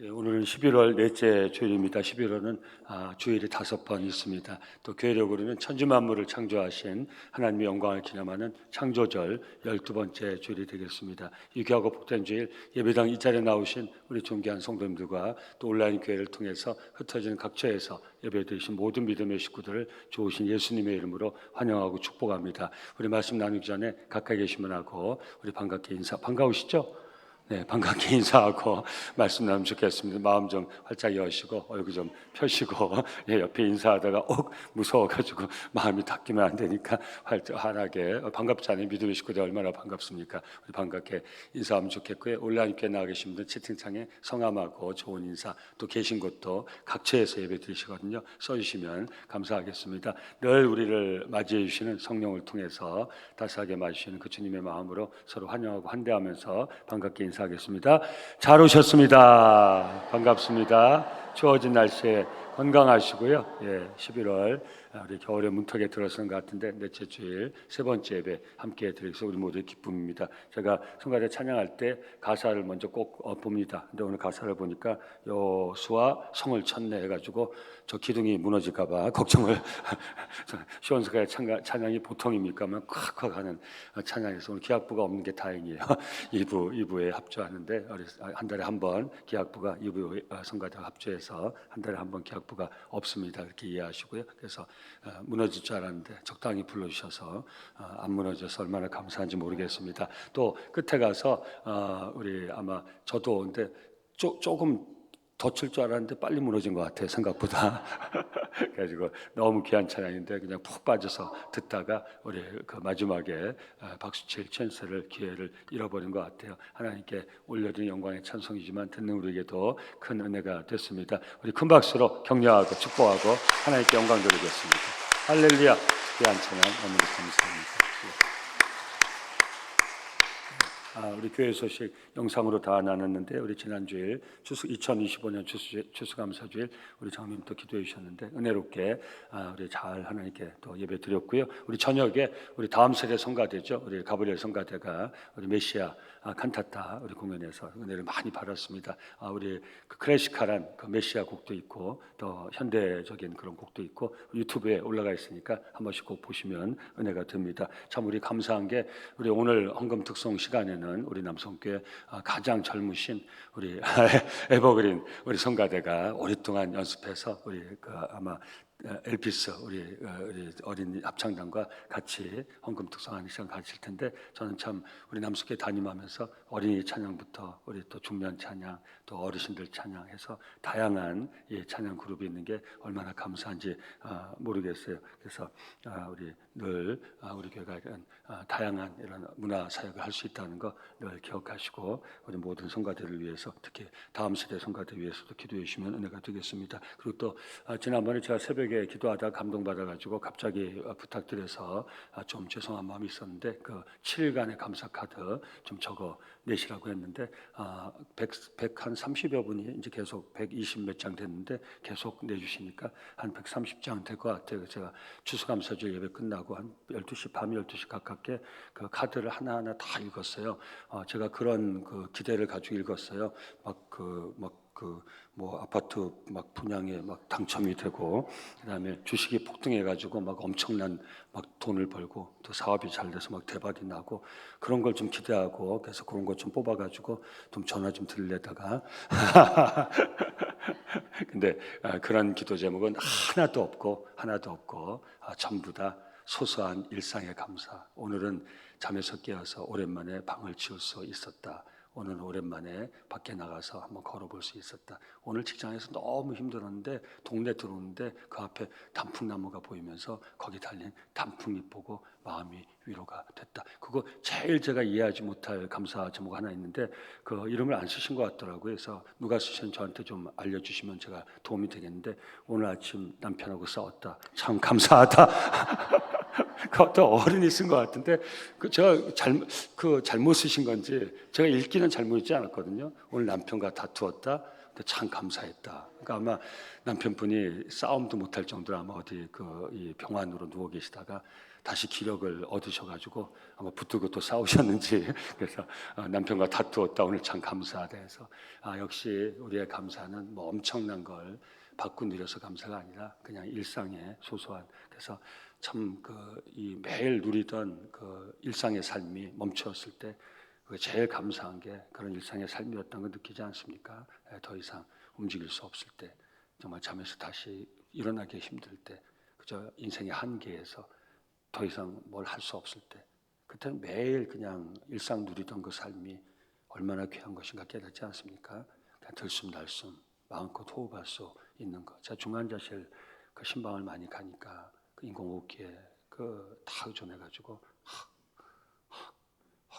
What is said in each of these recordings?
오늘은 11월 넷째 주일입니다. 11월은 주일이 5번 있습니다. 또 교회력으로는 천지만물을 창조하신 하나님의 영광을 기념하는 창조절 12번째 주일이 되겠습니다. 유쾌하고 복된 주일, 예배당 이 자리에 나오신 우리 존귀한 성도님들과 또 온라인 교회를 통해서 흩어지는 각처에서 예배드리신 모든 믿음의 식구들을 좋으신 예수님의 이름으로 환영하고 축복합니다. 우리 말씀 나누기 전에 가까이 계신 분하고 우리 반갑게 반가우시죠? 네, 반갑게 인사하고 말씀 나누면 좋겠습니다. 마음 좀 활짝 여시고 얼굴 좀 펴시고 옆에 인사하다가 무서워가지고 마음이 닫히면 안 되니까 환하게 반갑지 않은 믿음의 식구들 얼마나 반갑습니까? 우리 반갑게 인사하면 좋겠고요. 온라인 교회 나와 계신 분들 채팅창에 성함하고 좋은 인사 또 계신 곳도 각처에서 예배 드리시거든요. 써주시면 감사하겠습니다. 늘 우리를 맞이해 주시는 성령을 통해서 따스하게 맞으시는 그 주님의 마음으로 서로 환영하고 환대하면서 반갑게 인사하겠습니다. 잘 오셨습니다. 반갑습니다. 추워진 날씨에 건강하시고요. 11월 우리 겨울의 문턱에 들어선 것 같은데 넷째 주일 세 번째 예배 함께 드리면서 우리 모두의 기쁨입니다. 제가 성가대 찬양할 때 가사를 먼저 꼭 봅니다. 근데 오늘 가사를 보니까 여수와 성을 쳤네 해가지고 저 기둥이 무너질까 봐 걱정을 시원스가의 찬양이 보통입니까? 하면 콱콱 하는 찬양에서 오늘 기악부가 없는 게 다행이에요. 2부에 합주하는데 한 달에 한 번 기악부가 2부 성가대와 합주해서 한 달에 한 번 기악부가 없습니다. 그렇게 이해하시고요. 그래서 무너질 줄 알았는데 적당히 불러주셔서 안 무너져서 얼마나 감사한지 모르겠습니다. 또 끝에 가서 우리 아마 저도 근데 조금 더 칠 줄 알았는데 빨리 무너진 것 같아요. 생각보다. 그래가지고 너무 귀한 찬양인데 그냥 푹 빠져서 듣다가 우리 그 마지막에 박수칠 찬스를 기회를 잃어버린 것 같아요. 하나님께 올려드린 영광의 찬송이지만 듣는 우리에게도 큰 은혜가 됐습니다. 우리 큰 박수로 격려하고 축복하고 하나님께 영광 드리겠습니다. 할렐루야. 귀한 찬양 너무 감사합니다. 우리 교회 소식 영상으로 다 나눴는데 우리 지난주일 2025년 추수감사주일 우리 장로님 또 기도해 주셨는데 은혜롭게 우리 잘 하나님께 또 예배 드렸고요. 우리 저녁에 우리 다음 세대 성가대죠. 우리 가브리엘 성가대가 우리 메시아 칸타타 우리 공연에서 은혜를 많이 받았습니다. 우리 그 클래시컬한 그 메시아 곡도 있고 또 현대적인 그런 곡도 있고 유튜브에 올라가 있으니까 한 번씩 꼭 보시면 은혜가 됩니다. 참 우리 감사한 게 우리 오늘 헌금 특송 시간에는 우리 남성교회 가장 젊으신 우리 에버그린 우리 성가대가 오랫동안 연습해서 우리 아마 엘피스 우리 어린 합창단과 같이 헌금 특성하는 시간 가질 텐데 저는 참 우리 남숙교회 담임하면서 어린이 찬양부터 우리 또 중년 찬양 또 어르신들 찬양해서 다양한 찬양 그룹이 있는 게 얼마나 감사한지 모르겠어요. 그래서 우리 늘 우리 교회가 이런 다양한 이런 문화 사역을 할 수 있다는 거 늘 기억하시고 우리 모든 성가대를 위해서 특히 다음 세대 성가대 위해서도 기도해 주시면 은혜가 되겠습니다. 그리고 또 지난번에 제가 새벽에 기도하다 감동받아가지고 갑자기 부탁드려서 좀 죄송한 마음이 있었는데 그 7일간의 감사 카드 좀 적어 내시라고 했는데 130여 분이 이제 계속 120 몇 장 됐는데 계속 내주시니까 한 130장 될 것 같아요. 제가 추수감사주일 예배 끝나고 한 12시 밤 12시 가깝게 그 카드를 하나하나 다 읽었어요. 제가 그런 그 기대를 가지고 읽었어요. 뭐 아파트 막 분양에 막 당첨이 되고 그다음에 주식이 폭등해 가지고 막 엄청난 막 돈을 벌고 또 사업이 잘 돼서 막 대박이 나고 그런 걸 좀 기대하고 그래서 그런 거 좀 뽑아 가지고 좀 전화 좀 드리려다가 근데 그런 기도 제목은 하나도 없고 전부 다 소소한 일상의 감사. 오늘은 잠에서 깨어서 오랜만에 방을 치울 수 있었다. 오늘 오랜만에 밖에 나가서 한번 걸어볼 수 있었다. 오늘 직장에서 너무 힘들었는데 동네 들어오는데 그 앞에 단풍나무가 보이면서 거기 달린 단풍잎 보고 마음이 위로가 됐다. 그거 제일 제가 이해하지 못할 감사 제목 하나 있는데 그 이름을 안 쓰신 것 같더라고요. 그래서 누가 쓰신 저한테 좀 알려주시면 제가 도움이 되겠는데 오늘 아침 남편하고 싸웠다. 참 감사하다. 그것도 어른이 쓴 것 같은데 제가 잘못 쓰신 건지 제가 읽기는 잘못 읽지 않았거든요. 오늘 남편과 다투었다. 근데 참 감사했다. 그러니까 아마 남편분이 싸움도 못할 정도로 아마 어디 이 병환으로 누워 계시다가 다시 기력을 얻으셔가지고 아마 붙들고 또 싸우셨는지 그래서 남편과 다투었다 오늘 참 감사하다 해서 역시 우리의 감사는 뭐 엄청난 걸 받고 누려서 감사가 아니라 그냥 일상의 소소한 그래서 참 이 매일 누리던 그 일상의 삶이 멈추었을 때 그 제일 감사한 게 그런 일상의 삶이었던 거 느끼지 않습니까? 더 이상 움직일 수 없을 때 정말 잠에서 다시 일어나기 힘들 때 그저 인생의 한계에서 더 이상 뭘 할 수 없을 때 그때는 매일 그냥 일상 누리던 그 삶이 얼마나 귀한 것인가 깨닫지 않습니까? 그냥 들숨날숨 마음껏 호흡할 수 있는 것. 제가 중환자실 그 신방을 많이 가니까 그 인공호흡기에 다 의존해가지고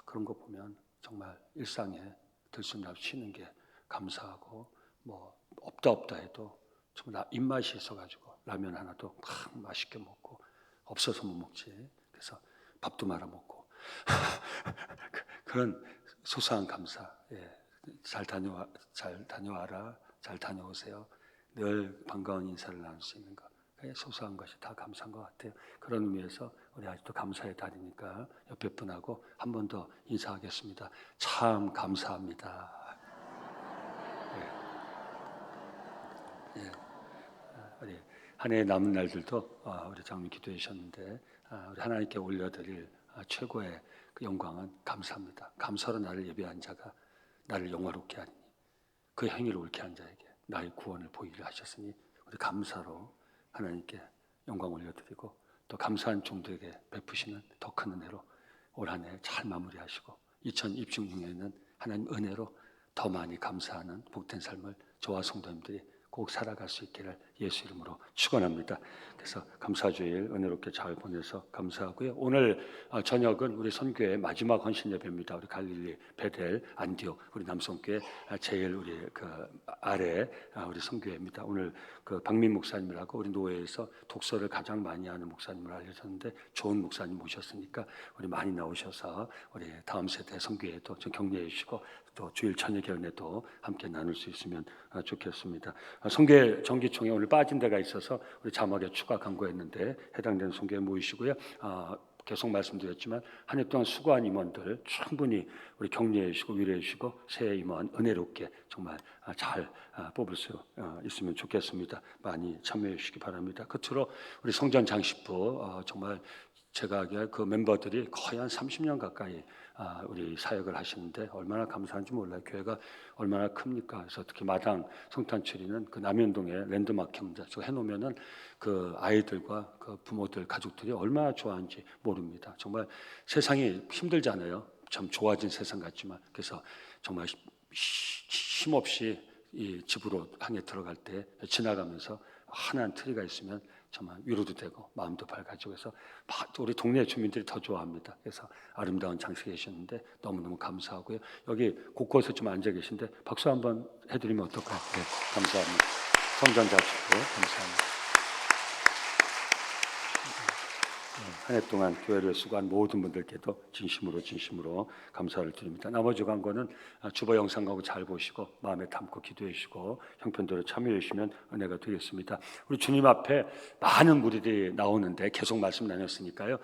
그런 거 보면 정말 일상에 들숨날 쉬는 게 감사하고 뭐 없다 해도 정말 입맛이 있어가지고 라면 하나도 막 맛있게 먹고 없어서 못 먹지. 그래서 밥도 말아 먹고 그런 소소한 감사. 잘 다녀와라. 잘 다녀오세요. 늘 반가운 인사를 나눌 수 있는 것. 소소한 것이 다 감사한 것 같아요. 그런 의미에서 우리 아직도 감사의 달이니까 옆에 분하고 한 번 더 인사하겠습니다. 참 감사합니다. 우리 한 해의 남은 날들도 우리 장로님 기도해 주셨는데 우리 하나님께 올려드릴 최고의 그 영광은 감사합니다. 감사로 나를 예배한 자가 나를 영화롭게 하니 그 행위를 옳게 한 자에게 나의 구원을 보이게 하셨으니 우리 감사로 하나님께 영광 올려드리고 또 감사한 종들에게 베푸시는 더 큰 은혜로 올 한 해 잘 마무리하시고 2026년에는 하나님 은혜로 더 많이 감사하는 복된 삶을 저와 성도님들이 꼭 살아갈 수 있기를 예수 이름으로 축원합니다. 그래서 감사주일 은혜롭게 잘 보내서 감사하고요. 오늘 저녁은 우리 선교회 마지막 헌신 예배입니다. 우리 갈릴리, 베델, 안디옥 우리 남성교회 제일 우리 그 아래 우리 선교회입니다. 오늘 그 박민 목사님이라고 우리 노회에서 독서를 가장 많이 하는 목사님을 알려졌는데 좋은 목사님 모셨으니까 우리 많이 나오셔서 우리 다음 세대 선교회도 좀 격려해 주시고 또 주일 저녁 연회도 함께 나눌 수 있으면 좋겠습니다. 선교회 정기총회 오늘 빠진 데가 있어서 우리 자막에 추가 광고했는데 해당되는 선교회 모이시고요. 계속 말씀드렸지만 한 해 동안 수고한 임원들 충분히 우리 격려해 주시고 위로해 주시고 새 임원 은혜롭게 정말 잘 뽑을 수 있으면 좋겠습니다. 많이 참여해 주시기 바랍니다. 끝으로 우리 성전 장식부 정말 제가 하기에 그 멤버들이 거의 한 30년 가까이 우리 사역을 하시는데 얼마나 감사한지 몰라요. 교회가 얼마나 큽니까? 그래서 특히 마당 성탄 추리는 그 남현동에 랜드마크 현장에서 해놓으면은 그 아이들과 그 부모들 가족들이 얼마나 좋아하는지 모릅니다. 정말 세상이 힘들잖아요. 참 좋아진 세상 같지만 그래서 정말 힘없이 이 집으로 한 해 들어갈 때 지나가면서 하나한 트리가 있으면 정말 위로도 되고 마음도 밝아지고 해서 우리 동네 주민들이 더 좋아합니다. 그래서 아름다운 장식이 계셨는데 너무너무 감사하고요. 여기 곳곳에 좀 앉아 계신데 박수 한번 해드리면 어떨까요? 네, 감사합니다. 성전 자축도 감사합니다. 한 해 동안 교회를 수고한 모든 분들께도 진심으로 감사를 드립니다. 나머지 광고는 주보 영상하고 잘 보시고 마음에 담고 기도해 주시고 형편대로 참여해 주시면 은혜가 되겠습니다. 우리 주님 앞에 많은 무리들이 나오는데 계속 말씀 나눴으니까요.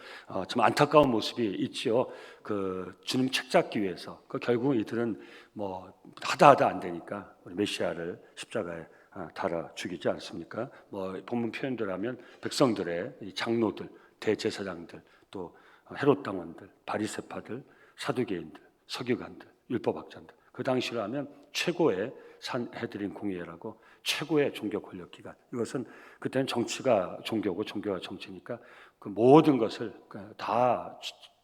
좀 안타까운 모습이 있지요. 그 주님 책 잡기 위해서 결국 이들은 뭐 하다 안 되니까 우리 메시아를 십자가에 달아 죽이지 않습니까? 뭐 본문 표현대로 하면 백성들의 이 장로들 대제사장들 또 헤롯 당원들, 바리새파들, 사두개인들, 서기관들, 율법학자들 그 당시로 하면 최고의 산헤드린 공의회라고 최고의 종교 권력 기관. 이것은 그때는 정치가 종교고 종교가 정치니까 그 모든 것을 다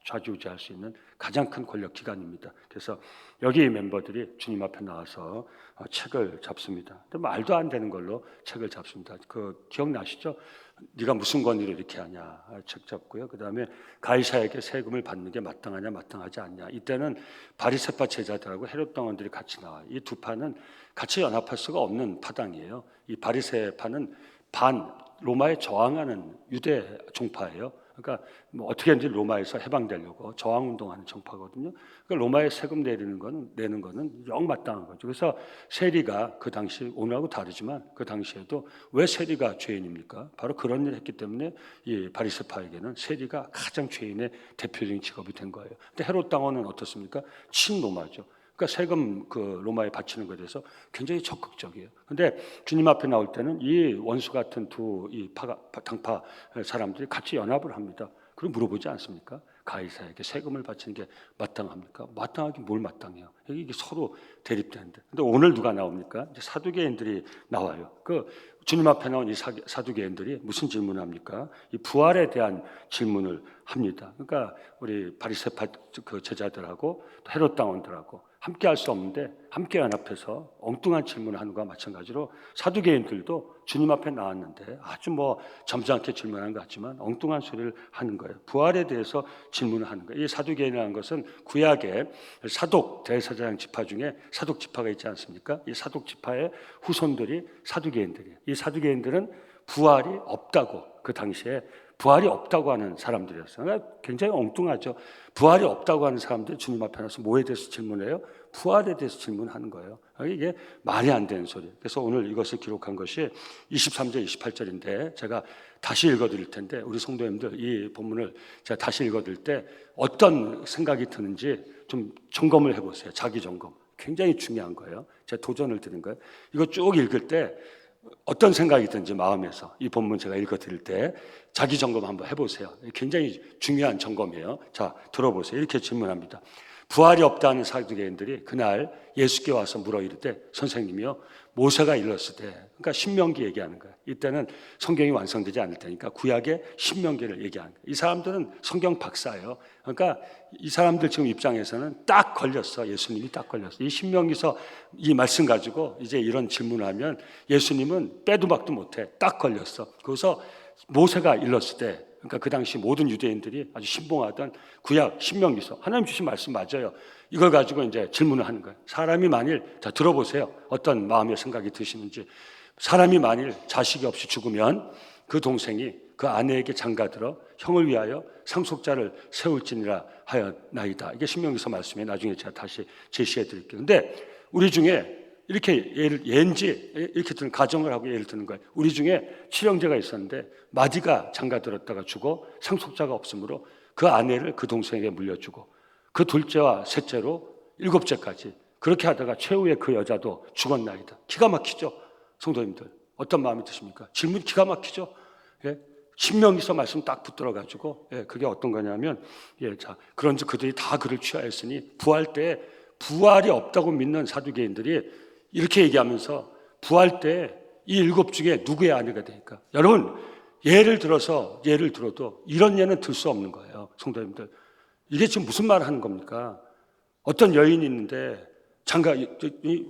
좌지우지할 수 있는 가장 큰 권력 기관입니다. 그래서 여기 멤버들이 주님 앞에 나와서 책을 잡습니다. 근데 말도 안 되는 걸로 책을 잡습니다. 그 기억나시죠? 네가 무슨 권리로 이렇게 하냐 책 잡고요. 그 다음에 가이사에게 세금을 받는 게 마땅하냐 마땅하지 않냐. 이때는 바리새파 제자들하고 헤롯 당원들이 같이 나와요. 이 두 파는 같이 연합할 수가 없는 파당이에요. 이 바리새파는 반 로마에 저항하는 유대 종파예요. 그러니까 뭐 어떻게든지 로마에서 해방되려고 저항운동하는 정파거든요. 그러니까 로마에 세금 내는 거는 영 마땅한 거죠. 그래서 세리가 그 당시 오늘하고 다르지만 그 당시에도 왜 세리가 죄인입니까? 바로 그런 일을 했기 때문에 이 바리새파에게는 세리가 가장 죄인의 대표적인 직업이 된 거예요. 근데 헤롯 당원은 어떻습니까? 친로마죠. 그러니까 세금 그 로마에 바치는 것에 대해서 굉장히 적극적이에요. 근데 주님 앞에 나올 때는 이 원수 같은 두 이 당파 사람들이 같이 연합을 합니다. 그리고 물어보지 않습니까? 가이사에게 세금을 바치는 게 마땅합니까? 마땅하긴 뭘 마땅해요? 이게 서로 대립되는데. 근데 오늘 누가 나옵니까? 이제 사두개인들이 나와요. 그 주님 앞에 나온 이 사두개인들이 무슨 질문을 합니까? 이 부활에 대한 질문을 합니다. 그러니까 우리 바리새파 그 제자들하고 또 헤롯 당원들하고 함께 할 수 없는데 함께 연합해서 엉뚱한 질문을 하는 것과 마찬가지로 사두개인들도 주님 앞에 나왔는데 아주 뭐 점잖게 질문하는 것 같지만 엉뚱한 소리를 하는 거예요. 부활에 대해서 질문을 하는 거예요. 이 사두개인이라는 것은 구약의 사독 대제사장 지파 중에 사독 지파가 있지 않습니까? 이 사독 지파의 후손들이 사두개인들이에요. 이 사두개인들은 부활이 없다고 그 당시에 부활이 없다고 하는 사람들이었어요. 그러니까 굉장히 엉뚱하죠. 부활이 없다고 하는 사람들이 주님 앞에 나서 뭐에 대해서 질문해요? 부활에 대해서 질문하는 거예요. 이게 말이 안 되는 소리예요. 그래서 오늘 이것을 기록한 것이 23절, 28절인데 제가 다시 읽어드릴 텐데 우리 성도님들 이 본문을 제가 다시 읽어드릴 때 어떤 생각이 드는지 좀 점검을 해보세요. 자기 점검. 굉장히 중요한 거예요. 제가 도전을 드린 거예요. 이거 쭉 읽을 때 어떤 생각이 드는지 마음에서 이 본문 제가 읽어드릴 때 자기 점검 한번 해보세요. 굉장히 중요한 점검이에요. 자, 들어보세요. 이렇게 질문합니다. 부활이 없다는 사두개인들이 그날 예수께 와서 물어 이르되 선생님이요 모세가 일렀을 때 그러니까 신명기 얘기하는 거예요. 이때는 성경이 완성되지 않을 때니까 구약의 신명기를 얘기하는 거예요. 이 사람들은 성경 박사예요. 그러니까 이 사람들 지금 입장에서는 딱 걸렸어. 예수님이 딱 걸렸어. 이 신명기서 이 말씀 가지고 이제 이런 질문을 하면 예수님은 빼도 박도 못해. 딱 걸렸어. 그래서 모세가 일렀을 때 그러니까 그 당시 모든 유대인들이 아주 신봉하던 구약 신명기서 하나님 주신 말씀 맞아요. 이걸 가지고 이제 질문을 하는 거예요. 사람이 만일 자 들어보세요. 어떤 마음의 생각이 드시는지. 사람이 만일 자식이 없이 죽으면 그 동생이 그 아내에게 장가들어 형을 위하여 상속자를 세울지니라 하였나이다. 이게 신명기서 말씀에 나중에 제가 다시 제시해 드릴게요. 근데 우리 중에 이렇게 예인지 이렇게 드는 가정을 하고 예를 드는 거예요. 우리 중에 칠형제가 있었는데 마디가 장가들었다가 죽어 상속자가 없으므로 그 아내를 그 동생에게 물려주고 그 둘째와 셋째로 일곱째까지 그렇게 하다가 최후에 그 여자도 죽었나이다. 기가 막히죠? 성도님들 어떤 마음이 드십니까? 질문 기가 막히죠? 예? 신명기서 말씀 딱 붙들어가지고 그게 어떤 거냐면 자 그런즉 그들이 다 그를 취하였으니 부활 때에 부활이 없다고 믿는 사두개인들이 이렇게 얘기하면서 부활 때 이 일곱 중에 누구의 아내가 되니까 여러분 예를 들어도 이런 예는 들 수 없는 거예요. 성도님들 이게 지금 무슨 말을 하는 겁니까? 어떤 여인이 있는데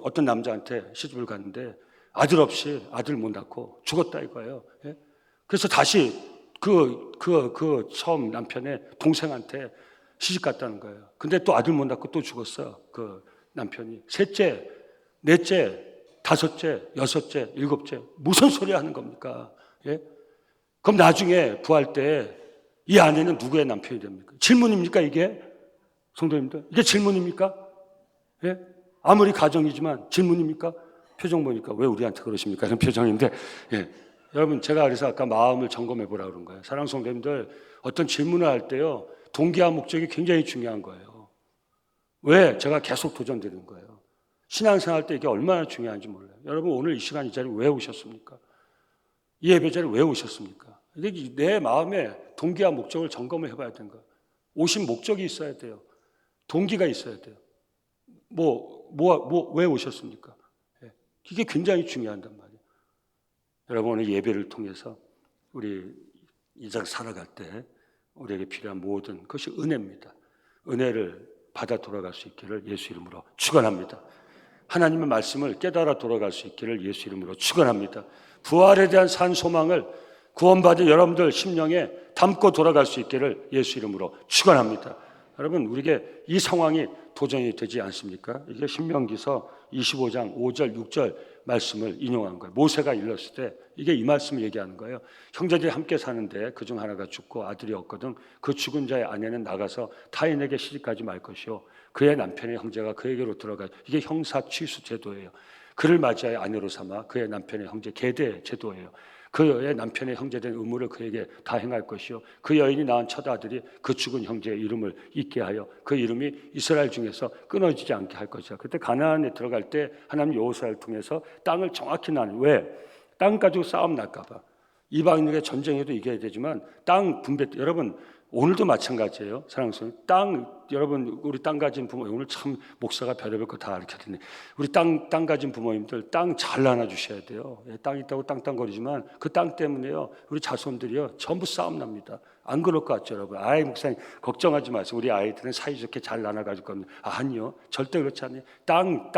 어떤 남자한테 시집을 갔는데 아들 없이 아들 못 낳고 죽었다 이거예요. 예? 그래서 다시 그 처음 남편의 동생한테 시집 갔다는 거예요. 근데 또 아들 못 낳고 또 죽었어요. 그 남편이 셋째, 넷째, 다섯째, 여섯째, 일곱째 무슨 소리 하는 겁니까? 예? 그럼 나중에 부활 때 이 아내는 누구의 남편이 됩니까? 질문입니까 이게? 성도님들 이게 질문입니까? 예? 아무리 가정이지만 질문입니까? 표정 보니까 왜 우리한테 그러십니까? 이런 표정인데 예. 여러분 제가 그래서 아까 마음을 점검해 보라고 그런 거예요. 사랑하는 성도님들 어떤 질문을 할 때요 동기와 목적이 굉장히 중요한 거예요. 왜? 제가 계속 도전드리는 거예요. 신앙생활 때 이게 얼마나 중요한지 몰라요. 여러분 오늘 이 시간 이 자리에 왜 오셨습니까? 이 예배 자리에 왜 오셨습니까? 내 마음에 동기와 목적을 점검을 해봐야 되는 거예요. 오신 목적이 있어야 돼요. 동기가 있어야 돼요. 왜 오셨습니까? 이게 굉장히 중요하단 말이에요. 여러분 오늘 예배를 통해서 우리 이장 살아갈 때 우리에게 필요한 모든 것이 은혜입니다. 은혜를 받아 돌아갈 수 있기를 예수 이름으로 축원합니다. 하나님의 말씀을 깨달아 돌아갈 수 있기를 예수 이름으로 축원합니다. 부활에 대한 산 소망을 구원받은 여러분들 심령에 담고 돌아갈 수 있기를 예수 이름으로 축원합니다. 여러분 우리에게 이 상황이 도전이 되지 않습니까? 이게 신명기서 25장 5절 6절 말씀을 인용한 거예요. 모세가 일렀을 때 이게 이 말씀을 얘기하는 거예요. 형제들이 함께 사는데 그중 하나가 죽고 아들이 없거든 그 죽은 자의 아내는 나가서 타인에게 시집가지 말 것이요 그의 남편의 형제가 그에게로 들어가 이게 형사 취수 제도예요. 그를 맞이하여 아내로 삼아 그의 남편의 형제 계대 제도예요. 그의 남편의 형제된 의무를 그에게 다 행할 것이요 그 여인이 낳은 첫 아들이 그 죽은 형제의 이름을 잊게 하여 그 이름이 이스라엘 중에서 끊어지지 않게 할 것이다. 그때 가나안에 들어갈 때 하나님 여호수아를 통해서 땅을 정확히 나누는 왜? 땅 가지고 싸움 날까 봐. 이방인에게 전쟁에도 이겨야 되지만 땅 분배 여러분 오늘도 마찬가지예요. 사랑스러운 땅 여러분 우리 땅 가진 부모 오늘 참 목사가 별의별 거 다 가르쳤더니 우리 땅 가진 부모님들 땅 잘 나눠 주셔야 돼요. 땅 있다고 땅땅거리지만 그 땅 때문에요 우리 자손들이요 전부 싸움 납니다. 안 그럴 것 같죠 여러분? 아이 목사님 걱정하지 마세요. 우리 아이들은 사이좋게 잘 나눠 가질 겁니다. 아니요 절대 그렇지 않아요. 땅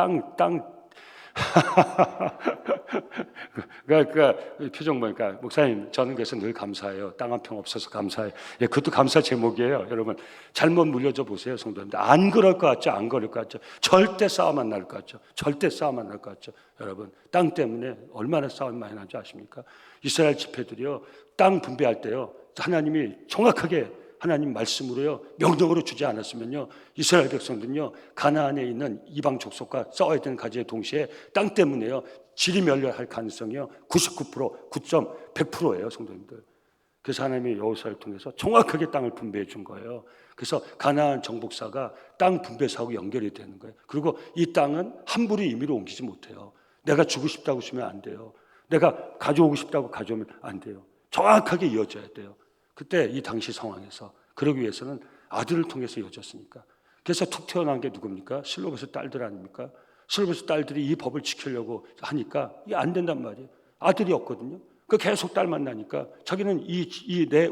그러니까 표정 보니까 목사님 저는 그래서 늘 감사해요. 땅 한 평 없어서 감사해요. 예, 그것도 감사 제목이에요. 여러분 잘못 물려줘 보세요, 성도님들. 안 그럴 것 같죠? 안 그럴 것 같죠? 절대 싸움 안 날 것 같죠? 절대 싸움 안 날 것 같죠? 여러분 땅 때문에 얼마나 싸움 많이 나는지 아십니까? 이스라엘 지파들이요 땅 분배할 때요 하나님이 정확하게 하나님 말씀으로요 명령으로 주지 않았으면요 이스라엘 백성들은요 가나안에 있는 이방 족속과 싸워야 되는 가지의 동시에 땅 때문에요 질이 멸렬할 가능성이요 99% 9.100%예요 성도님들. 그래서 하나님이 여호수아를 통해서 정확하게 땅을 분배해 준 거예요. 그래서 가나안 정복사가 땅 분배사하고 연결이 되는 거예요. 그리고 이 땅은 함부로 임의로 옮기지 못해요. 내가 주고 싶다고 주면 안 돼요. 내가 가져오고 싶다고 가져오면 안 돼요. 정확하게 이어져야 돼요. 그때 이 당시 상황에서 그러기 위해서는 아들을 통해서 이어졌으니까. 그래서 툭 태어난 게 누굽니까? 슬로베스 딸들 아닙니까? 슬로베스 딸들이 이 법을 지키려고 하니까 이게 안 된단 말이에요. 아들이 없거든요. 그 계속 딸만 나니까 자기는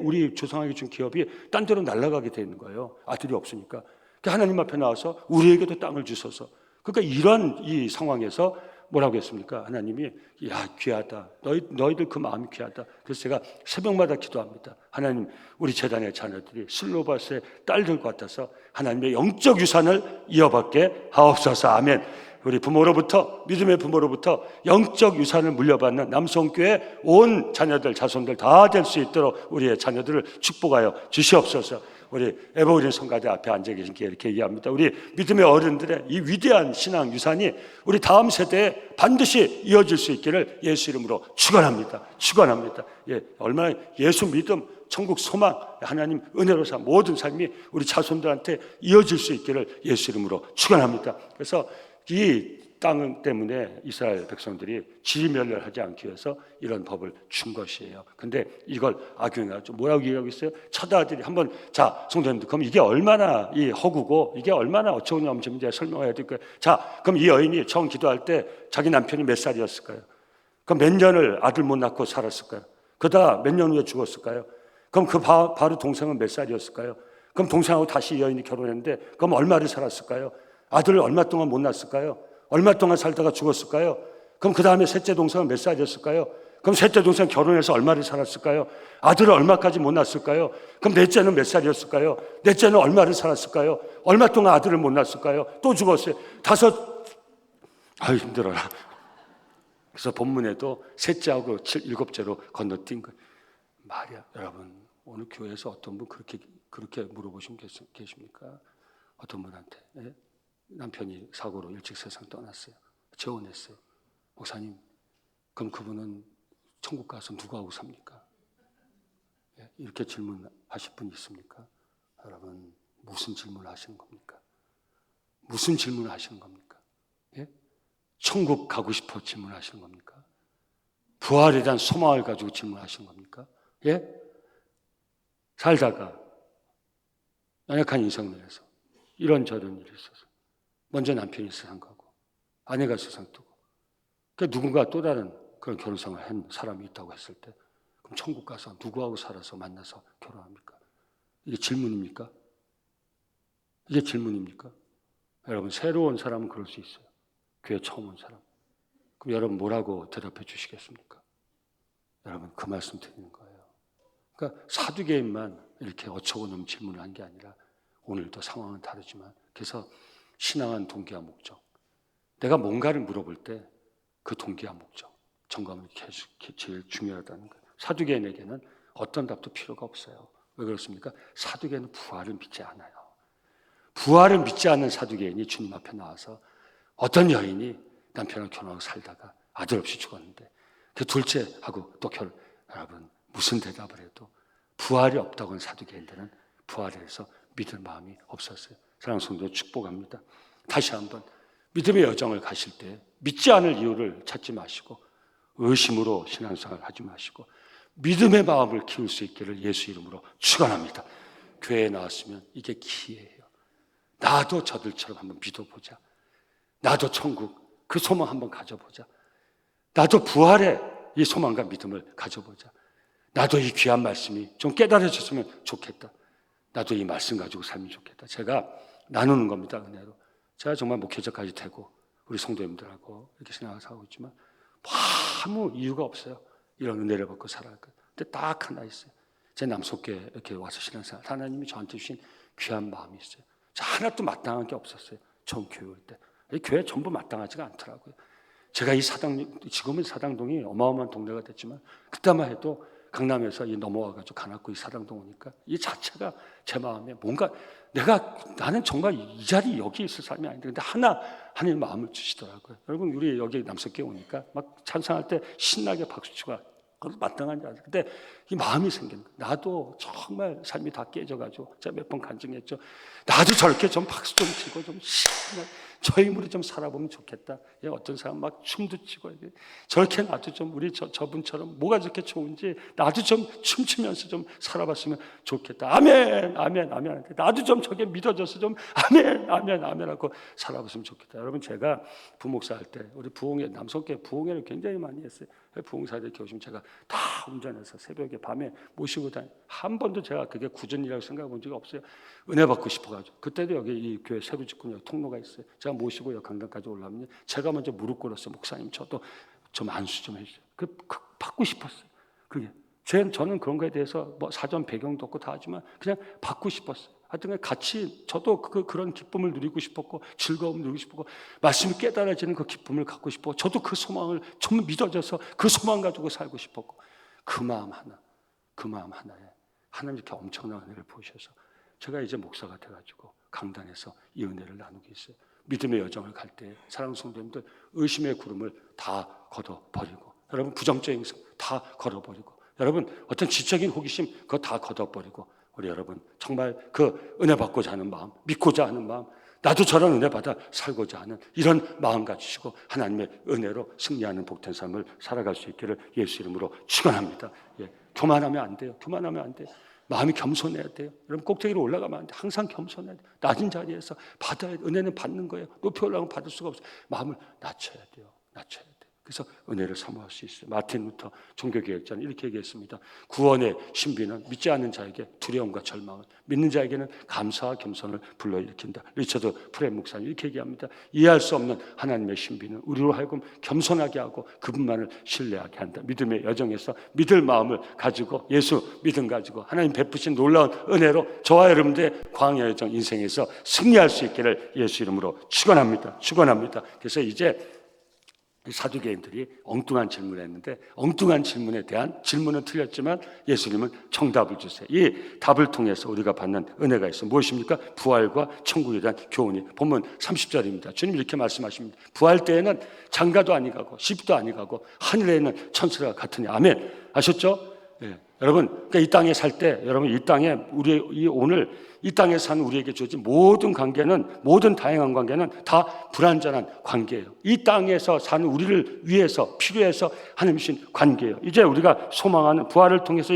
우리 조상에게 준 기업이 딴 데로 날아가게 되는 거예요. 아들이 없으니까. 하나님 앞에 나와서 우리에게도 땅을 주셔서. 그러니까 이런 이 상황에서 뭐라고 했습니까? 하나님이 야 귀하다. 너희들 그 마음이 귀하다. 그래서 제가 새벽마다 기도합니다. 하나님 우리 재단의 자녀들이 슬로바스의 딸들 같아서 하나님의 영적 유산을 이어받게 하옵소서. 아멘. 우리 부모로부터 믿음의 부모로부터 영적 유산을 물려받는 남성교회 온 자녀들 자손들 다 될 수 있도록 우리의 자녀들을 축복하여 주시옵소서. 우리 에버그린 성가대 앞에 앉아 계신 게 이렇게 얘기합니다. 우리 믿음의 어른들의 이 위대한 신앙 유산이 우리 다음 세대에 반드시 이어질 수 있기를 예수 이름으로 축원합니다. 축원합니다. 예, 얼마나 예수 믿음, 천국 소망, 하나님 은혜로 사 모든 삶이 우리 자손들한테 이어질 수 있기를 예수 이름으로 축원합니다. 그래서 이 땅 때문에 이스라엘 백성들이 지멸렬하지 않기 위해서 이런 법을 준 것이에요. 근데 이걸 악용해가지고 뭐라고 얘기하고 있어요? 첫 아들이 한번 자 성도님들 그럼 이게 얼마나 이 허구고 이게 얼마나 어처구니 없는 문제 설명해야 될까요? 자 그럼 이 여인이 처음 기도할 때 자기 남편이 몇 살이었을까요? 그럼 몇 년을 아들 못 낳고 살았을까요? 그러다 몇 년 후에 죽었을까요? 그럼 그 바로 동생은 몇 살이었을까요? 그럼 동생하고 다시 이 여인이 결혼했는데 그럼 얼마를 살았을까요? 아들을 얼마 동안 못 낳았을까요? 얼마 동안 살다가 죽었을까요? 그럼 그 다음에 셋째 동생은 몇 살이었을까요? 그럼 셋째 동생 결혼해서 얼마를 살았을까요? 아들을 얼마까지 못 낳았을까요? 그럼 넷째는 몇 살이었을까요? 넷째는 얼마를 살았을까요? 얼마 동안 아들을 못 낳았을까요? 또 죽었어요. 아유 힘들어라. 그래서 본문에도 셋째하고 일곱째로 건너뛴 거예요. 말이야 여러분 오늘 교회에서 어떤 분 그렇게 물어보신 분 계십니까? 어떤 분한테 예? 남편이 사고로 일찍 세상 떠났어요. 재혼했어요. 목사님, 그럼 그분은 천국 가서 누구하고 삽니까? 예, 이렇게 질문하실 분 있습니까? 여러분, 무슨 질문을 하시는 겁니까? 무슨 질문을 하시는 겁니까? 예? 천국 가고 싶어 질문하시는 겁니까? 부활에 대한 소망을 가지고 질문하시는 겁니까? 예? 살다가 연약한 인생을 해서 이런저런 일이 있어서 먼저 남편이 세상 가고 아내가 세상 뜨고 그러니까 누군가 또 다른 그런 결혼생활을 한 사람이 있다고 했을 때 그럼 천국 가서 누구하고 살아서 만나서 결혼합니까? 이게 질문입니까? 이게 질문입니까? 여러분 새로운 사람은 그럴 수 있어요. 교회 처음 온 사람. 그럼 여러분 뭐라고 대답해 주시겠습니까? 여러분 그 말씀 드리는 거예요. 그러니까 사두개인만 이렇게 어처구니없는 질문을 한 게 아니라 오늘도 상황은 다르지만 그래서 신앙한 동기와 목적. 내가 뭔가를 물어볼 때 그 동기와 목적, 점검이 제일 중요하다는 거예요. 사두개인에게는 어떤 답도 필요가 없어요. 왜 그렇습니까? 사두개인은 부활을 믿지 않아요. 부활을 믿지 않는 사두개인이 주님 앞에 나와서 어떤 여인이 남편을 결혼하고 살다가 아들 없이 죽었는데 그 둘째하고 또 여러분 무슨 대답을 해도 부활이 없다고 하는 사두개인들은 부활에 대해서 믿을 마음이 없었어요. 사랑하는 성도 축복합니다. 다시 한번 믿음의 여정을 가실 때 믿지 않을 이유를 찾지 마시고 의심으로 신앙생활 하지 마시고 믿음의 마음을 키울 수 있기를 예수 이름으로 축원합니다. 교회에 나왔으면 이게 기회예요. 나도 저들처럼 한번 믿어보자. 나도 천국 그 소망 한번 가져보자. 나도 부활의 이 소망과 믿음을 가져보자. 나도 이 귀한 말씀이 좀 깨달아졌으면 좋겠다. 나도 이 말씀 가지고 살면 좋겠다. 제가 나누는 겁니다. 은혜로. 제가 정말 목회자까지 되고 우리 성도님들하고 이렇게 생각하고 있지만 아무 이유가 없어요. 이런 은혜를 받고 살아갈 것. 근데 딱 하나 있어요. 제 남속교에 이렇게 와서 신앙생활 하나님이 저한테 주신 귀한 마음이 있어요. 저 하나도 마땅한 게 없었어요. 처음 교회 올 때. 이 교회 전부 마땅하지가 않더라고요. 제가 이 지금은 사당동이 어마어마한 동네가 됐지만 그때만 해도 강남에서 넘어와가지고 가났고 이 사당동 오니까 이 자체가 제 마음에 뭔가 나는 정말 이 자리 여기 있을 사람이 아닌데 근데 하나님 마음을 주시더라고요. 여러분 우리 여기 남석교회 오니까 막 찬양할 때 신나게 박수치고 그것도 마땅한지 알아요. 근데 이 마음이 생기는 거예요. 나도 정말 삶이 다 깨져가지고 제가 몇 번 간증했죠. 나도 저렇게 좀 박수 좀 치고 좀 신나게 저 힘으로 좀 살아보면 좋겠다. 어떤 사람 막 춤도 추고 저렇게 나도 좀 우리 저분처럼 뭐가 저렇게 좋은지 나도 좀 춤추면서 좀 살아봤으면 좋겠다. 아멘, 아멘, 아멘. 나도 좀 저게 믿어져서 좀 아멘, 아멘, 아멘 하고 살아봤으면 좋겠다. 여러분 제가 부목사 할 때 우리 부흥회 남성교회 부흥회를 굉장히 많이 했어요. 부흥사들 이렇게 오시면 제가 다 운전해서 새벽에 밤에 모시고 한 번도 제가 그게 굳은이라고 생각해 본 적이 없어요. 은혜 받고 싶어가지고 그때도 여기 이 교회 새로 짓고 여기 통로가 있어요. 제가 모시고 여기 강당까지 올라오면 제가 먼저 무릎 꿇었어요. 목사님 저도 좀 안수 좀 해주세요. 받고 싶었어요. 그게 저는 그런 거에 대해서 뭐 사전 배경도 없고 다 하지만 그냥 받고 싶었어요. 하여튼 같이 저도 그런 기쁨을 누리고 싶었고 즐거움을 누리고 싶었고 말씀이 깨달아지는 그 기쁨을 갖고 싶었고 저도 그 소망을 정말 믿어져서 그 소망 가지고 살고 싶었고 그 마음 하나에 하나님 이렇게 엄청난 은혜를 보셔서 제가 이제 목사가 돼가지고 강단에서 이 은혜를 나누고 있어요. 믿음의 여정을 갈 때 사랑하는 성도님들 의심의 구름을 다 걷어버리고 여러분 부정적인 성 다 걸어버리고 여러분 어떤 지적인 호기심 그거 다 걷어버리고 우리 여러분 정말 그 은혜 받고자 하는 마음 믿고자 하는 마음 나도 저런 은혜 받아 살고자 하는 이런 마음 가지시고 하나님의 은혜로 승리하는 복된 삶을 살아갈 수 있기를 예수 이름으로 축원합니다. 교만하면 안 돼요. 교만하면 안 돼요. 마음이 겸손해야 돼요. 여러분 꼭대기로 올라가면 안 돼요. 항상 겸손해야 돼요. 낮은 자리에서 받아야 돼요. 은혜는 받는 거예요. 높이 올라가면 받을 수가 없어요. 마음을 낮춰야 돼요. 낮춰야 돼요. 그래서 은혜를 사모할 수 있어요. 마틴 루터 종교개혁자는 이렇게 얘기했습니다. 구원의 신비는 믿지 않는 자에게 두려움과 절망을, 믿는 자에게는 감사와 겸손을 불러일으킨다. 리처드 프렘 목사님 이렇게 얘기합니다. 이해할 수 없는 하나님의 신비는 우리로 하여금 겸손하게 하고 그분만을 신뢰하게 한다. 믿음의 여정에서 믿을 마음을 가지고 예수 믿음 가지고 하나님 베푸신 놀라운 은혜로 저와 여러분들의 광야 여정 인생에서 승리할 수 있기를 예수 이름으로 축원합니다. 축원합니다. 그래서 이제 사두개인들이 엉뚱한 질문을 했는데 엉뚱한 질문에 대한 질문은 틀렸지만 예수님은 정답을 주세요. 이 답을 통해서 우리가 받는 은혜가 있어요. 무엇입니까? 부활과 천국에 대한 교훈이 본문 30절입니다. 주님 이렇게 말씀하십니다. 부활 때에는 장가도 아니 가고 시집도 아니 가고 하늘에 있는 천사가 같으니 아멘. 아셨죠? 여러분 그러니까 이 땅에 살 때 여러분 이 땅에 오늘 이 땅에 사는 우리에게 주어진 모든 관계는 모든 다양한 관계는 다 불완전한 관계예요. 이 땅에서 사는 우리를 위해서 필요해서 하나님 주신 관계예요. 이제 우리가 소망하는 부활을 통해서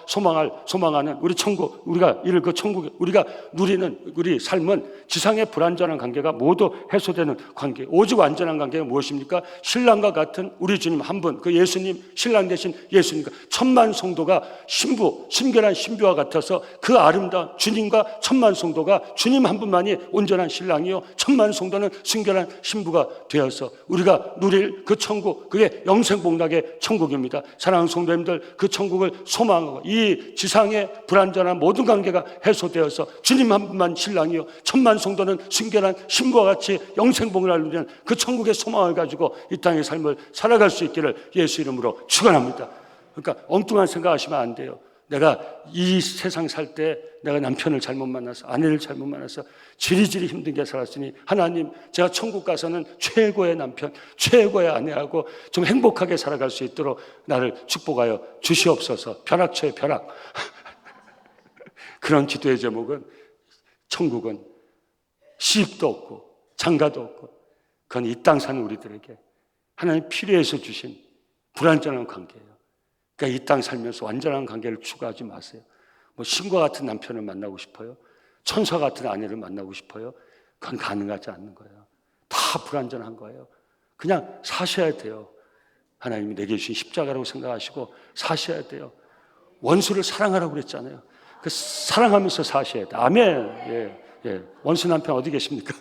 소망하는 우리 천국 우리가 이를 그 천국 우리가 누리는 우리 삶은 지상의 불완전한 관계가 모두 해소되는 관계. 오직 완전한 관계가 무엇입니까? 신랑과 같은 우리 주님 한 분, 그 예수님 신랑 되신 예수님과 천만 성도가 신부, 순결한 신부와 같아서 그 아름다운 주님과 신분과 천만 성도가 주님 한 분만이 온전한 신랑이요 천만 성도는 순결한 신부가 되어서 우리가 누릴 그 천국, 그게 영생복락의 천국입니다. 사랑하는 성도님들, 그 천국을 소망하고 이 지상의 불완전한 모든 관계가 해소되어서 주님 한 분만 신랑이요 천만 성도는 순결한 신부와 같이 영생복락을 누리는 그 천국의 소망을 가지고 이 땅의 삶을 살아갈 수 있기를 예수 이름으로 축원합니다. 그러니까 엉뚱한 생각하시면 안 돼요. 내가 이 세상 살 때 내가 남편을 잘못 만나서 아내를 잘못 만나서 지리지리 힘들게 살았으니 하나님, 제가 천국 가서는 최고의 남편, 최고의 아내하고 좀 행복하게 살아갈 수 있도록 나를 축복하여 주시옵소서. 벼락쳐요, 벼락. 그런 기도의 제목은, 천국은 시집도 없고 장가도 없고 그건 이 땅 사는 우리들에게 하나님 필요해서 주신 불완전한 관계예요. 그러니까 이 땅 살면서 완전한 관계를 추구하지 마세요. 뭐 신과 같은 남편을 만나고 싶어요? 천사 같은 아내를 만나고 싶어요? 그건 가능하지 않는 거예요. 다 불완전한 거예요. 그냥 사셔야 돼요. 하나님이 내게 주신 십자가라고 생각하시고 사셔야 돼요. 원수를 사랑하라고 그랬잖아요. 그 사랑하면서 사셔야 돼요. 아멘. 예. 원수 남편 어디 계십니까?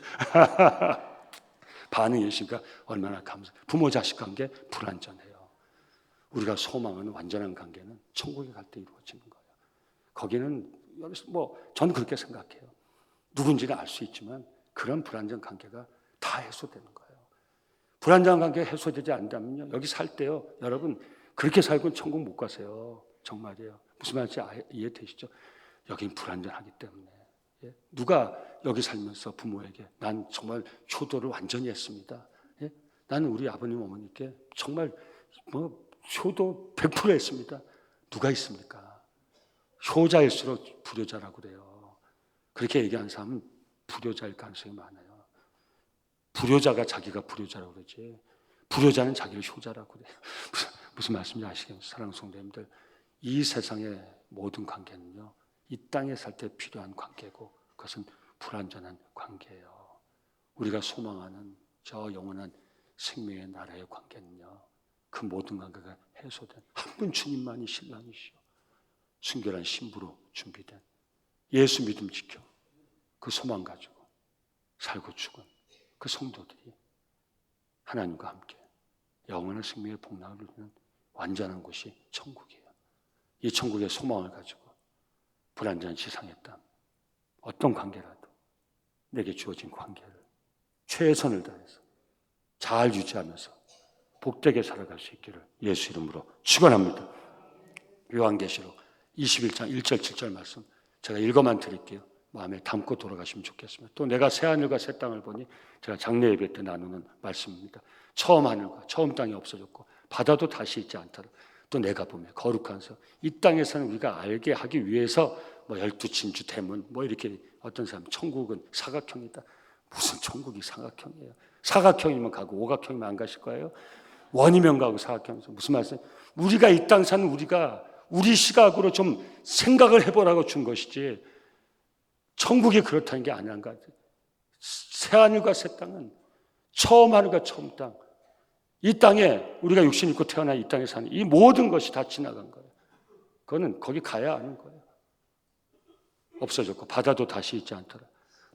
반응이 계십니까? 얼마나 감사해요. 부모 자식 관계 불완전해요. 우리가 소망하는 완전한 관계는 천국에 갈 때 이루어지는 거예요. 거기는 저는 그렇게 생각해요. 누군지는 알 수 있지만 그런 불완전 관계가 다 해소되는 거예요. 불완전한 관계가 해소되지 않는다면요, 여기 살 때요, 여러분 그렇게 살고는 천국 못 가세요. 정말이에요. 무슨 말인지 이해되시죠? 여긴 불완전하기 때문에. 예? 누가 여기 살면서 부모에게 난 정말 효도를 완전히 했습니다. 예? 나는 우리 아버님 어머니께 정말 효도 100% 했습니다. 누가 있습니까? 효자일수록 불효자라고 그래요. 그렇게 얘기하는 사람은 불효자일 가능성이 많아요. 불효자가 자기가 불효자라고 그러지, 불효자는 자기를 효자라고 그래요. 무슨 말씀인지 아시겠어요? 사랑하는 성도님들, 이 세상의 모든 관계는요, 이 땅에 살 때 필요한 관계고 그것은 불완전한 관계예요. 우리가 소망하는 저 영원한 생명의 나라의 관계는요, 그 모든 관계가 해소된 한 분 주님만이 신랑이시오. 순결한 신부로 준비된 예수 믿음 지켜 그 소망 가지고 살고 죽은 그 성도들이 하나님과 함께 영원한 생명의 복락을 누리는 완전한 곳이 천국이에요. 이 천국의 소망을 가지고 불완전한 지상의 땅, 어떤 관계라도 내게 주어진 관계를 최선을 다해서 잘 유지하면서 복되게 살아갈 수 있기를 예수 이름으로 축원합니다. 요한계시록 21장 1절 7절 말씀 제가 읽어만 드릴게요. 마음에 담고 돌아가시면 좋겠습니다. 또 내가 새 하늘과 새 땅을 보니, 제가 장례 예배 때 나누는 말씀입니다. 처음 하늘과 처음 땅이 없어졌고 바다도 다시 있지 않더라. 또 내가 보면 거룩한 성, 이 땅에서는 우리가 알게 하기 위해서 12진주 대문 이렇게, 어떤 사람 천국은 사각형이다. 무슨 천국이 사각형이에요? 사각형이면 가고 오각형이면 안 가실 거예요? 원이면 가고 사각형에서 무슨 말씀? 우리가 이 땅 사는 우리가 우리 시각으로 좀 생각을 해보라고 준 것이지 천국이 그렇다는 게 아니란 것 같아요. 새 하늘과 새 땅은 처음 하늘과 처음 땅, 이 땅에 우리가 육신 입고 태어나 이 땅에 사는 이 모든 것이 다 지나간 거예요. 그거는 거기 가야 하는 거예요. 없어졌고 바다도 다시 있지 않더라.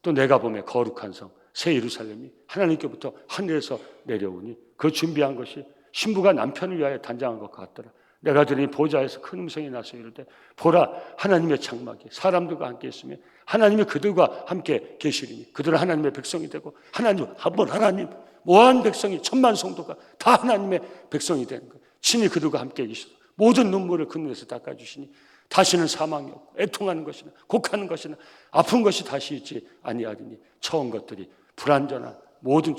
또 내가 보면 거룩한 성 새 예루살렘이 하나님께부터 하늘에서 내려오니 그 준비한 것이 신부가 남편을 위하여 단장한 것 같더라. 내가 들으니 보좌에서 큰 음성이 나서 이르되 보라, 하나님의 장막이 사람들과 함께 있으며 하나님이 그들과 함께 계시리니 그들은 하나님의 백성이 되고 하나님 모한 백성이 천만 성도가 다 하나님의 백성이 되는 거예요. 친히 그들과 함께 계시고 모든 눈물을 그 눈에서 닦아주시니 다시는 사망이 없고 애통하는 것이나 곡하는 것이나 아픈 것이 다시 있지 아니하리니 처음 것들이 불완전한 모든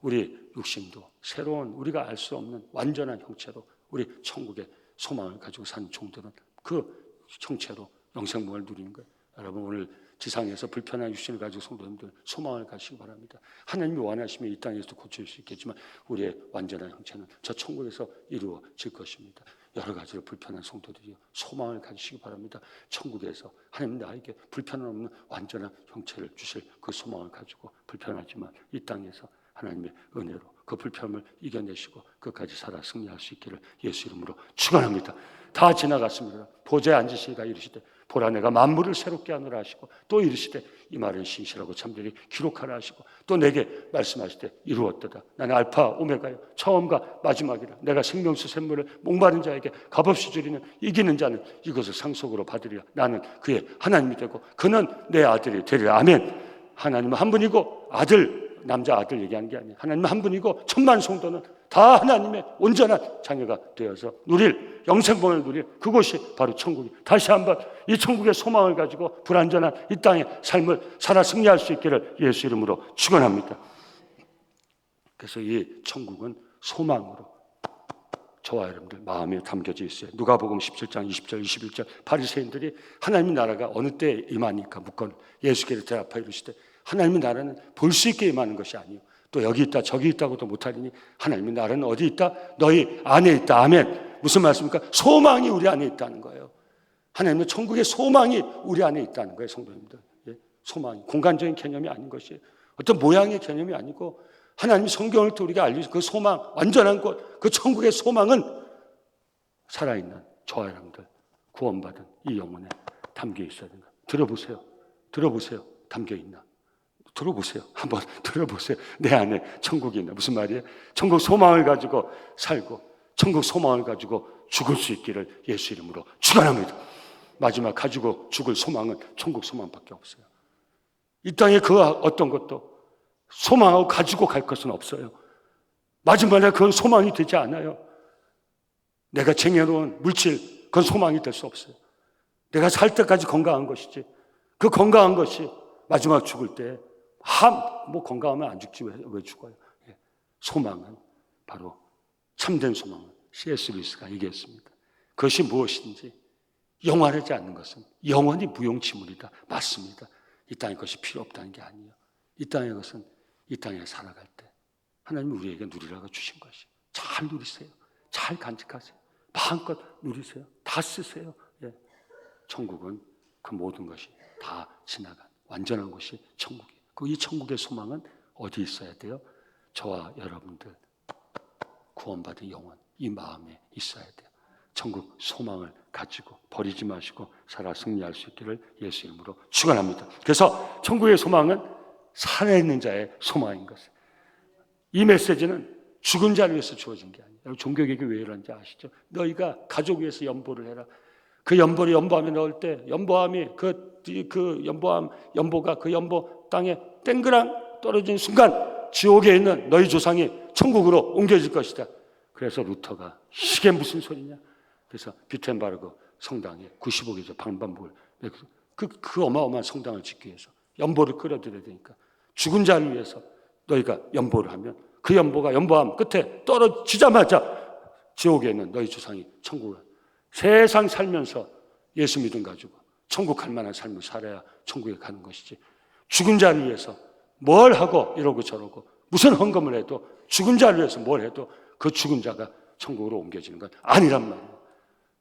우리 육신도 새로운 우리가 알 수 없는 완전한 형체로 우리 천국의 소망을 가지고 산 종들은 그 형체로 영생복을 누리는 거예요. 여러분, 오늘 지상에서 불편한 육신을 가지고 성도님들 소망을 가시기 바랍니다. 하나님이 원하시면 이 땅에서도 고칠 수 있겠지만 우리의 완전한 형체는 저 천국에서 이루어질 것입니다. 여러 가지로 불편한 성도들이 소망을 가지시기 바랍니다. 천국에서 하나님 나에게 불편함 없는 완전한 형체를 주실 그 소망을 가지고 불편하지만 이 땅에서 하나님의 은혜로 그 불편함을 이겨내시고 끝까지 살아 승리할 수 있기를 예수 이름으로 축원합니다. 다 지나갔습니다. 보좌에 앉으시니가 이르시되 보라 내가 만물을 새롭게 하노라 하시고 또 이르시되 이 말은 신실하고 참되리 기록하라 하시고 또 내게 말씀하시되 이루었도다. 나는 알파 오메가요 처음과 마지막이라. 내가 생명수 샘물을 목마른 자에게 값없이 주리는 이기는 자는 이것을 상속으로 받으리라. 나는 그의 하나님이 되고 그는 내 아들이 되리라. 아멘. 하나님은 한 분이고 아들, 남자 아들 얘기하는 게 아니에요. 하나님은 한 분이고 천만 성도는 다 하나님의 온전한 자녀가 되어서 누릴 영생봉을 누릴 그곳이 바로 천국이. 다시 한번 이 천국의 소망을 가지고 불완전한 이 땅의 삶을 살아 승리할 수 있기를 예수 이름으로 축원합니다. 그래서 이 천국은 소망으로 저와 여러분들 마음에 담겨져 있어요. 누가복음 17장 20절 21절 바리새인들이 하나님의 나라가 어느 때에 임하니까 묻건 예수께서 대답하여 이르시되 하나님의 나라는 볼 수 있게 임하는 것이 아니요 또 여기 있다 저기 있다고도 못하리니 하나님의 나라는 어디 있다? 너희 안에 있다. 아멘. 무슨 말씀입니까? 소망이 우리 안에 있다는 거예요. 하나님의 천국의 소망이 우리 안에 있다는 거예요. 성도님들. 예? 소망이 공간적인 개념이 아닌 것이에요. 어떤 모양의 개념이 아니고 하나님이 성경을 통해 우리가 알려준 그 소망, 완전한 곳, 그 천국의 소망은 살아있는 저와 여러분들 구원받은 이 영혼에 담겨 있어야 된다. 들어보세요. 들어보세요. 담겨 있나? 들어보세요. 한번 들어보세요. 내 안에 천국이 있나? 무슨 말이에요? 천국 소망을 가지고 살고 천국 소망을 가지고 죽을 수 있기를 예수 이름으로 축원합니다. 마지막 가지고 죽을 소망은 천국 소망밖에 없어요. 이 땅에 그 어떤 것도 소망하고 가지고 갈 것은 없어요. 마지막에 그건 소망이 되지 않아요. 내가 쟁여놓은 물질, 그건 소망이 될 수 없어요. 내가 살 때까지 건강한 것이지. 그 건강한 것이 마지막 죽을 때 뭐 건강하면 안 죽지 왜 죽어요? 소망은 바로 참된 소망은 C.S. 루이스가 얘기했습니다. 그것이 무엇인지 영원하지 않는 것은 영원히 무용지물이다. 맞습니다. 이 땅의 것이 필요 없다는 게 아니에요. 이 땅의 것은 이 땅에 살아갈 때 하나님이 우리에게 누리라고 주신 것이 잘 누리세요. 잘 간직하세요. 마음껏 누리세요. 다 쓰세요. 예. 천국은 그 모든 것이 다 지나간 완전한 것이 천국이에요. 이 천국의 소망은 어디 있어야 돼요? 저와 여러분들 구원받은 영혼 이 마음에 있어야 돼요. 천국 소망을 가지고 버리지 마시고 살아 승리할 수 있기를 예수 이름으로 축원합니다. 그래서 천국의 소망은 살아있는 자의 소망인 것이에요. 이 메시지는 죽은 자를 위해서 주어진 게 아니에요. 종교개혁이 왜 이런지 아시죠? 너희가 가족 위해서 연보를 해라. 그 연보를 연보함에 넣을 때 연보함이 연보가 그 연보 땅에 땡그랑 떨어진 순간 지옥에 있는 너희 조상이 천국으로 옮겨질 것이다. 그래서 루터가 이게 무슨 소리냐? 그래서 비텐바르그 성당에 95개조 방반복을 그 어마어마한 성당을 짓기 위해서 연보를 끌어들여야 되니까 죽은 자를 위해서 너희가 연보를 하면 그 연보가 연보함 끝에 떨어지자마자 지옥에 있는 너희 조상이 천국을 세상 살면서 예수 믿음 가지고 천국 갈 만한 삶을 살아야 천국에 가는 것이지 죽은 자를 위해서 뭘 하고 이러고 저러고 무슨 헌금을 해도 죽은 자를 위해서 뭘 해도 그 죽은 자가 천국으로 옮겨지는 건 아니란 말이에요.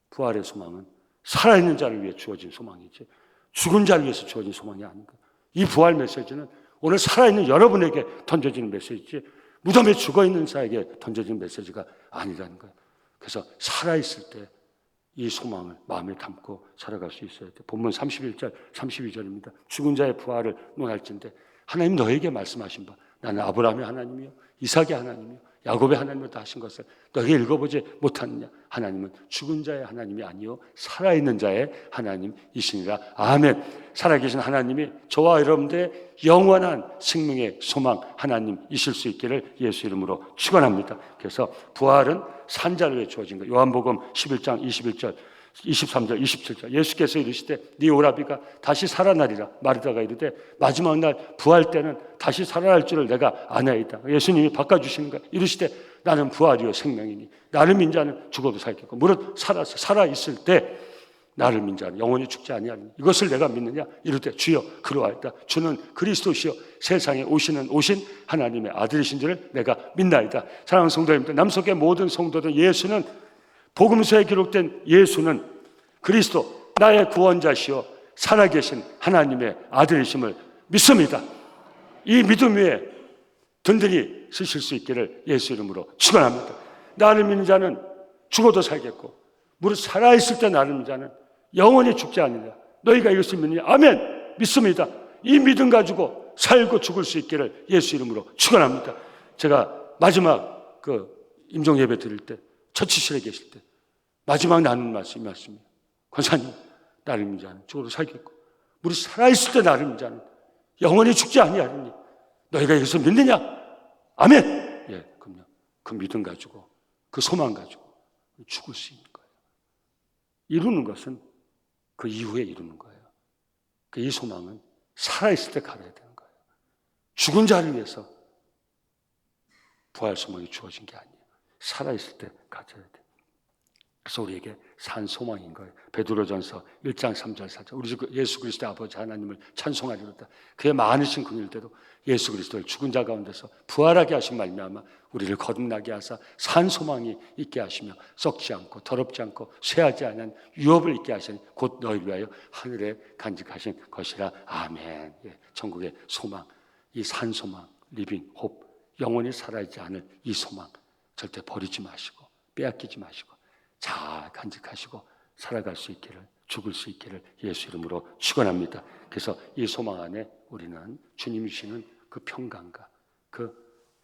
부활의 소망은 살아있는 자를 위해 주어진 소망이지 죽은 자를 위해서 주어진 소망이 아닌 거예요. 이 부활 메시지는 오늘 살아있는 여러분에게 던져지는 메시지지 무덤에 죽어있는 자에게 던져지는 메시지가 아니라는 거예요. 그래서 살아있을 때 이 소망을 마음에 담고 살아갈 수 있어야 돼요. 본문 31절 32절입니다. 죽은 자의 부활을 논할진대 하나님 너에게 말씀하신 바 나는 아브라함의 하나님이요 이삭의 하나님이요 야곱의 하나님으로 다 하신 것을 너에게 읽어보지 못하느냐. 하나님은 죽은 자의 하나님이 아니요 살아있는 자의 하나님이시니라. 아멘. 살아계신 하나님이 저와 여러분들의 영원한 생명의 소망 하나님이실 수 있기를 예수 이름으로 축원합니다. 그래서 부활은 산자를 위해 주어진 거예요. 요한복음 11장 21절 23절 27절 예수께서 이르시되 네 오라비가 다시 살아나리라. 마르다가 이르되 마지막 날 부활 때는 다시 살아날 줄을 내가 아나이다. 예수님이 바꿔주시는 거예요. 이르시되 나는 부활이요 생명이니 나를 믿는 자는 죽어도 살겠고 무릇 살아있을 때 나를 믿는 자는 영원히 죽지 아니하리니 이것을 내가 믿느냐. 이르되 주여 그러하이다. 주는 그리스도시요 세상에 오신 하나님의 아들이신 줄을 내가 믿나이다. 사랑하는 성도님들 남석의 모든 성도들 예수는 복음서에 기록된 예수는 그리스도 나의 구원자시요 살아계신 하나님의 아들이심을 믿습니다. 이 믿음 위에 든든히 쓰실 수 있기를 예수 이름으로 축원합니다. 나를 믿는 자는 죽어도 살겠고 무릇 살아있을 때 나를 믿는 자는 영원히 죽지 않으리라. 너희가 이것을 믿느냐? 아멘. 믿습니다. 이 믿음 가지고 살고 죽을 수 있기를 예수 이름으로 축원합니다. 제가 마지막 임종 예배 드릴 때 처치실에 계실 때 마지막 나눈 말씀이 맞습니다. 권사님, 나를 믿는 자는 죽어도 살겠고 무릇 살아있을 때 나를 믿는 자는 영원히 죽지 아니하리니 너희가 이것을 믿느냐? 아멘. 예, 그럼요. 그 믿음 가지고 그 소망 가지고 죽을 수 있는 거예요. 이루는 것은 그 이후에 이루는 거예요. 이 소망은 살아있을 때 가져야 되는 거예요. 죽은 자를 위해서 부활 소망이 주어진 게 아니에요. 살아있을 때 가져야 돼요. 그래서 우리에게 산 소망인 거예요. 베드로전서 1장 3절 4절 우리 예수 그리스도의 아버지 하나님을 찬송하리로다. 그의 많으신 긍휼대로 예수 그리스도를 죽은 자 가운데서 부활하게 하신 말미암아 우리를 거듭나게 하사 산 소망이 있게 하시며 썩지 않고 더럽지 않고 쇠하지 않은 유업을 있게 하시니 곧 너희를 위하여 하늘에 간직하신 것이라. 아멘. 예, 천국의 소망, 이 산 소망, 리빙 홉, 영원히 살아있지 않을 이 소망 절대 버리지 마시고 빼앗기지 마시고 잘 간직하시고 살아갈 수 있기를, 죽을 수 있기를 예수 이름으로 축원합니다. 그래서 이 소망 안에 우리는 주님이 주시는 그 평강과 그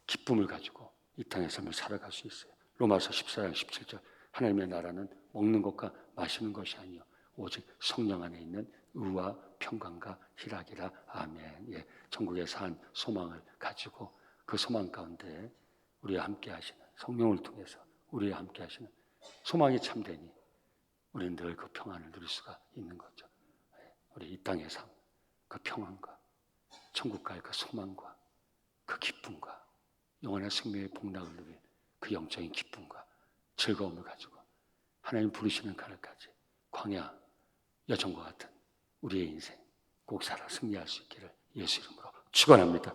기쁨을 가지고 이 땅의 삶을 살아갈 수 있어요. 로마서 14장 17절 하나님의 나라는 먹는 것과 마시는 것이 아니요 오직 성령 안에 있는 의와 평강과 희락이라. 아멘. 예, 천국의 산 소망을 가지고 그 소망 가운데 우리와 함께 하시는 성령을 통해서 우리와 함께 하시는 소망이 참되니 우리는 늘 그 평안을 누릴 수가 있는 거죠. 우리 이 땅의 삶, 그 평안과 천국과의 그 소망과 그 기쁨과 영원한 생명의 복락을 누릴 그 영적인 기쁨과 즐거움을 가지고 하나님 부르시는 그날까지 광야 여정과 같은 우리의 인생 꼭 살아 승리할 수 있기를 예수 이름으로 축원합니다.